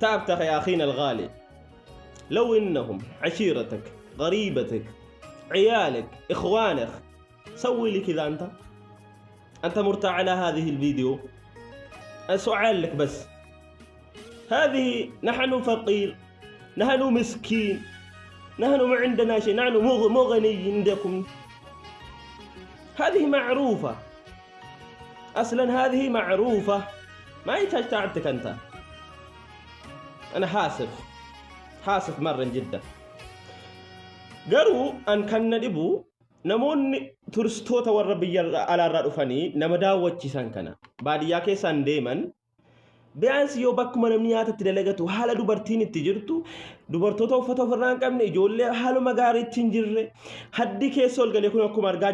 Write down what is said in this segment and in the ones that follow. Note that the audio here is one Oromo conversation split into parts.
تعبت يا أخينا الغالي، لو إنهم عشيرتك، قريبتك، عيالك، إخوانك، سوي لي كذا. أنت مرتاح على هذه الفيديو؟ سؤال لك بس، هذه نحن فقير، نحن مسكين، نحن ما عندنا شيء، نحن مو غني عندكم. هذه معروفة أصلا، هذه معروفة، ما يحتاج تعبتك أنت. أنا حاسف مرة جدا. قالوا أن كان ندبو نمون ترستوتا والربية على الرأفاني نمداوتشي سانكنا بعد ياكي سانديمن بيانس يو باكما نمنياتا تدلغتو حالا دوبرتين اتجرتو دوبرتوتا وفتو فران قمني جولي حالو مغاري تنجر حدي كيسول قال يكون أكو مرغا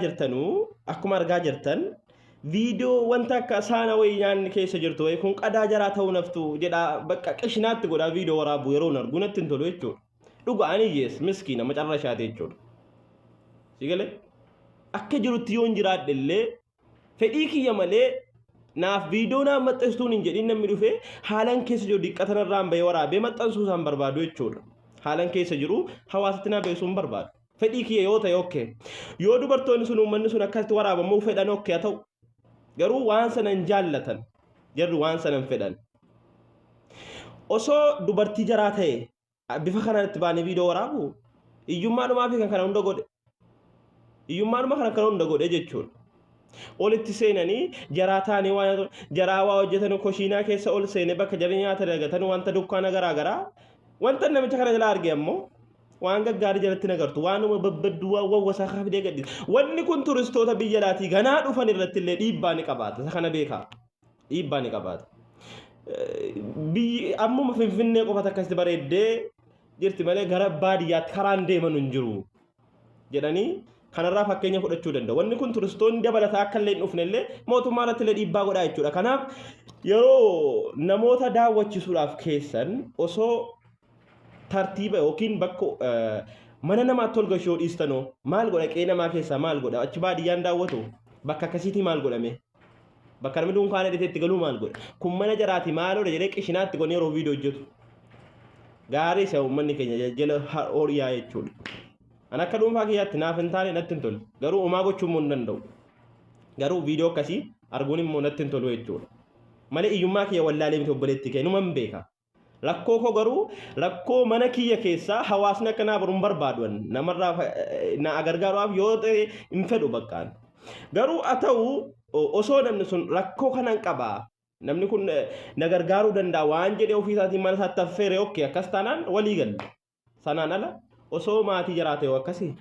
جرتن فيديو وانتا كاسانا ويان كيسا جرتو يكون قدا جراتو نفتو جدا بكا كشنات تقول فيديو ورابو يرون أرغونا تنتلو يجور دوغو أني يس مسكينة مجرى شاتي يجور سيقالي akka jirutti yoon jiraadhe illee fedhii kiyya malee naaf viidiyoo naa maxxansuun hin jedhin namni dhufee haalan keessa jiru diqqatan irraan bahee waraabee maxxansuu isaan barbaadu jechuudha. Haalan keessa jiru hawaasatti naa beeksuu hin barbaadu. Fedhii kiyya yoo ta'e okkee. Yoo dubartoonni sun uummanni sun akkasitti waraabamuu fedhan okkee haa ta'u. Garuu waan sana hin jaallatan. Jarri waan sana hin fedhan. Osoo dubartii jaraa ta'e bifa kanaan itti baanee viidiyoo waraabu iyyummaadhumaa fi kan kana hunda godhe. Iyyummaadhuma kana kan hunda godhe jechuudha. Olitti seenanii jaraataanii waan jaraawaa hojjetan koshiinaa keessa ol seenee bakka jarri nyaata dagatan wanta dukkaana garaa wanta namicha kana jala arge ammoo waan gaggaarii jalatti nagartu waanuma babbaddu wawwasaa fidee gaddi. Wanni kun turistoota biyya alaatii ganaa dhufan irratti illee dhiibbaa ni qabaata. Isa kana beekaa. Dhiibbaa ni qabaata. Biyyi ammuma Finfinnee qofatu akkasitti bareeddee jirti malee gara baadiyyaatti karaan deeman hin jiru jedhanii kanarraa fakkeenya fudhachuu danda'u. Wanni kun turistoonni dabalataa akka illee hin dhufne illee mootummaan irratti illee dhiibbaa godhaa jechuudha. Kanaaf yeroo namoota daawwachiisuudhaaf keessan osoo tartiiba yookiin bakka mana namaatti ol gashuu dhiistanoo maal godha qe'ee namaa keessaa maal godha achi baadiyyaan daawwatu bakka akkasiitii maal godhame bakka namni dunkaana dhiteetti galuu maal godha kun mana jaraati maaloodha jedhee qishinaatti gonee yeroo viidiyoo hojjetu gaarii isa uummanni keenya jala horiyaa jechuudha. Ana akka dhuunfaa kiyyaatti naaf hin taane natti hin tolu. Garuu homaa gochuu immoo hin danda'u. Garuu viidiyoo akkasii arguun immoo natti hin tolu jechuudha. Malee iyyummaa kiyya wallaalee miti obboleetti kee numan beeka. Rakkoo koo garuu rakkoo mana kiyya keessaa hawaasni akka naa baruun barbaadu namarraa na gargaaruudhaaf yoo ta'e hin fedhu bakkaan. Garuu haa ta'u osoo namni sun rakkoo kanan qabaa namni kun na gargaaruu danda'a waan jedhee ofii isaatiin mana isaatti affeere okkee akkas taanaan walii galu. Sanaan ala osoo maatii jiraate yoo akkasii